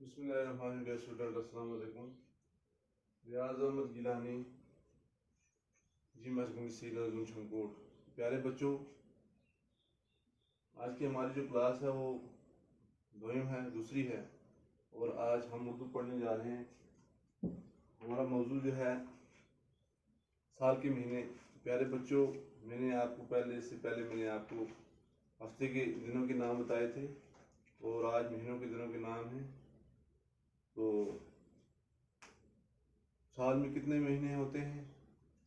बिस्मिल्लाहिर्रहमानिर्रहीम। स्टूडेंट अस्सलाम वालेकुम। रियाज अहमद गिलानी, जी मशगुल सीलर गुंशनकोट। प्यारे बच्चों, आज की हमारी जो क्लास है वो दोयम है, दूसरी है, और आज हम उर्दू पढ़ने जा रहे हैं। हमारा मौजू जो है साल के महीने। प्यारे बच्चों, मैंने आपको हफ्ते के दिनों के नाम बताए थे और आज महीनों के दिनों के नाम हैं। तो साल में कितने महीने होते हैं?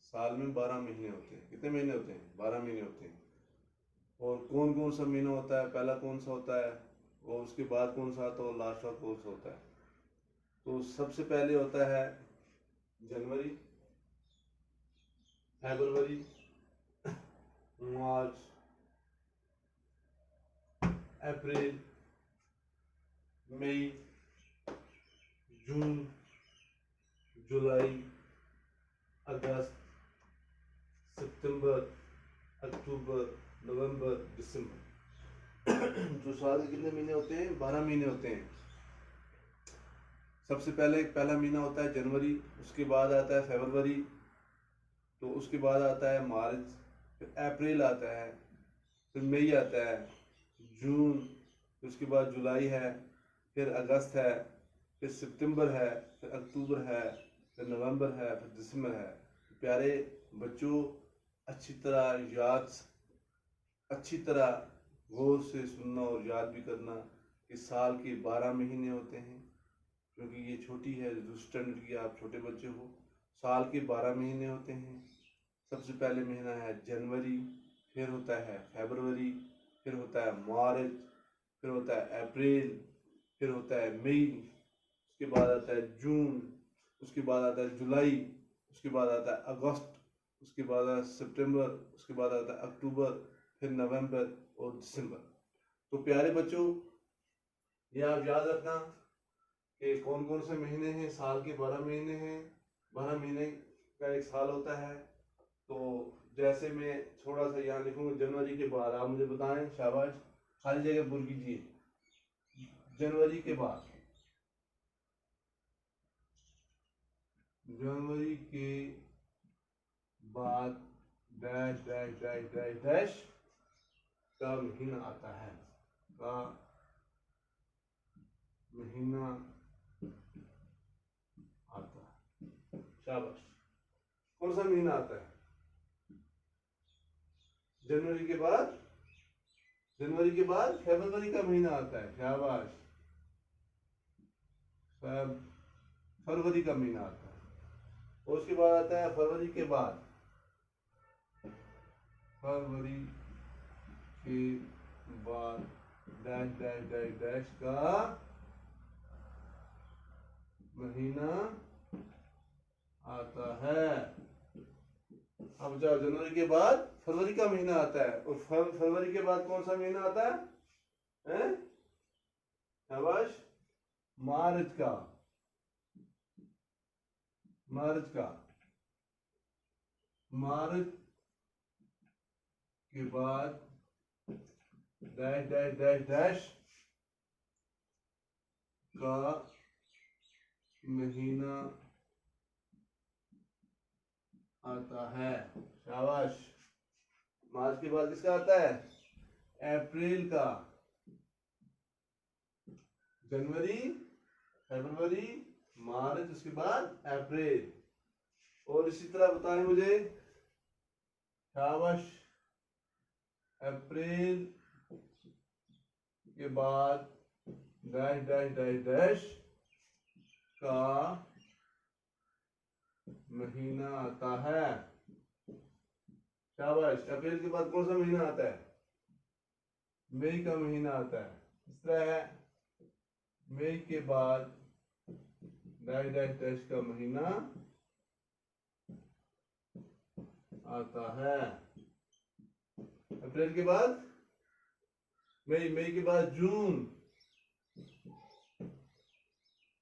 साल में 12 महीने होते हैं। कितने महीने होते हैं? 12 महीने होते हैं। और कौन कौन सा महीना होता है? पहला कौन सा होता है, और उसके बाद कौन सा आता है, और लास्ट का कौन सा होता है? तो सबसे पहले होता है जनवरी, फरवरी, मार्च, अप्रैल, मई, जून, जुलाई, अगस्त, सितंबर, अक्टूबर, नवंबर, दिसंबर। जो साल के कितने महीने होते हैं? 12 महीने होते हैं। सबसे पहले पहला महीना होता है जनवरी, उसके बाद आता है फरवरी, तो उसके बाद आता है मार्च, फिर अप्रैल आता है, फिर मई आता है, जून, फिर उसके बाद जुलाई है, फिर अगस्त है, फिर सितंबर है, फिर अक्टूबर है, फिर नवंबर है, फिर दिसंबर है। प्यारे बच्चों, अच्छी तरह गौर से सुनना और याद भी करना कि साल के 12 महीने होते हैं। क्योंकि ये छोटी है, दूसरी स्टैंडर्ड की, आप छोटे बच्चे हो। साल के 12 महीने होते हैं। सबसे पहले महीना है जनवरी, फिर होता है फरवरी, फिर होता है मार्च, फिर होता है अप्रैल, फिर होता है मई, उसके बाद आता है जून, उसके बाद आता है जुलाई, उसके बाद आता है अगस्त, उसके बाद आता है सितंबर, उसके बाद आता है अक्टूबर, फिर नवंबर और दिसंबर। तो प्यारे बच्चों, ये आप याद रखना कि कौन कौन से महीने हैं। साल के 12 महीने हैं। 12 महीने का एक साल होता है। तो जैसे मैं थोड़ा सा यहाँ लिखूंगा जनवरी के बाद, आप मुझे बताएं, शाबाश, खाली जगह पूरी कीजिए। जनवरी के बाद, जनवरी के बाद dash dash dash dash dash का महीना आता है, का महीना आता है। शाबाश। कौन सा महीना आता है? जनवरी के बाद, जनवरी के बाद फरवरी का महीना आता है। शाबाश। फरवरी का महीना आता है। और उसके बाद आता है फरवरी के बाद, फरवरी के बाद डैश डैश डैश डैश का महीना आता है। अब जाओ, जनवरी के बाद फरवरी का महीना आता है, और फरवरी के बाद कौन सा महीना आता है? शाबाश। मार्च का, मार्च का, मार्च के बाद डैश डैश डैश डैश का महीना आता है। शाबाश। मार्च के बाद किसका आता है? अप्रैल का। जनवरी, फरवरी, मार्च, उसके बाद अप्रैल। और इसी तरह बताएं मुझे। शाबाश। अप्रैल के बाद डैश डैश डैश डैश का महीना आता है। शाबाश। अप्रैल के बाद कौन सा महीना आता है? मई का महीना आता है। इस तरह है, मई के बाद डैश डैश डैश का महीना आता है। अप्रैल के बाद मई, मई के बाद जून,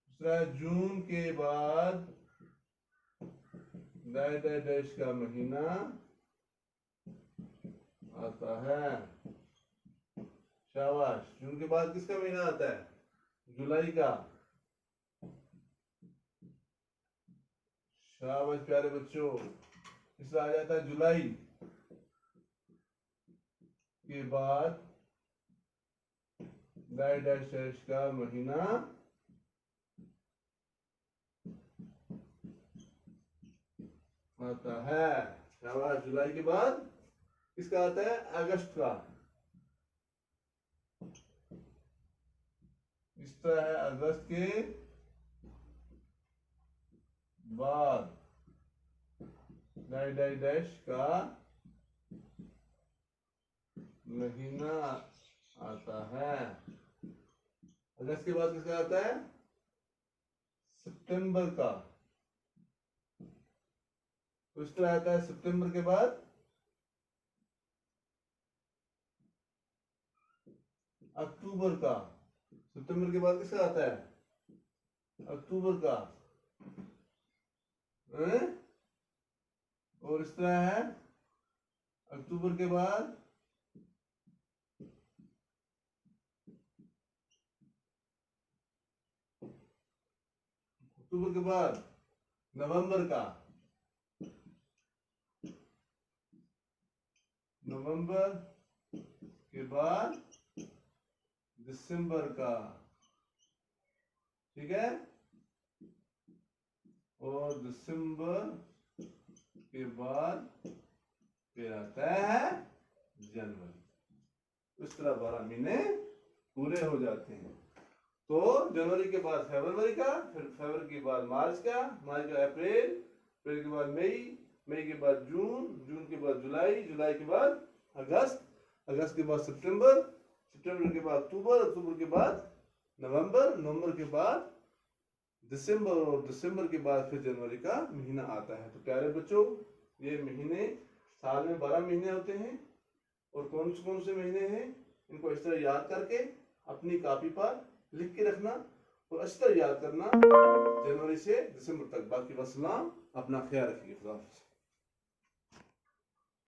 दूसरा जून के बाद डैश डैश डैश का महीना आता है। शाबाश। जून के बाद किसका महीना आता है? जुलाई का। शाबाश प्यारे बच्चों। इसका आ जाता है जुलाई के बाद डैश डैश डैश का महीना आता है। शाबाश। जुलाई के बाद किसका आता है? अगस्त का। इस तरह है अगस्त के बाद डैश डैश डैश का महीना आता है। अगस्त के बाद किसका आता है? सितंबर का। तो इस तरह आता है सितंबर के बाद अक्टूबर का। सितंबर के बाद किसका आता है? अक्टूबर का। और इस तरह है अक्टूबर के बाद नवंबर का। नवंबर के बाद दिसंबर का। ठीक है। और दिसंबर के बाद फिर आता है जनवरी। इस तरह 12 महीने पूरे हो जाते हैं। तो जनवरी के बाद फरवरी का, फिर फरवरी के बाद मार्च का, मार्च का अप्रैल, अप्रैल के बाद मई, मई के बाद जून, जून के बाद जुलाई, जुलाई के बाद अगस्त, अगस्त के बाद सितंबर, सितंबर के बाद अक्टूबर, अक्टूबर के बाद नवंबर, नवंबर के बाद दिसंबर, और दिसंबर के बाद फिर जनवरी का महीना आता है। तो प्यारे बच्चों, ये महीने साल में 12 महीने होते हैं। और कौन से महीने हैं इनको इस तरह याद करके अपनी कॉपी पर लिख के रखना और अच्छी तरह याद करना जनवरी से दिसंबर तक। बाकी वसलाम, अपना ख्याल रखिए। खुदा हाफिज़।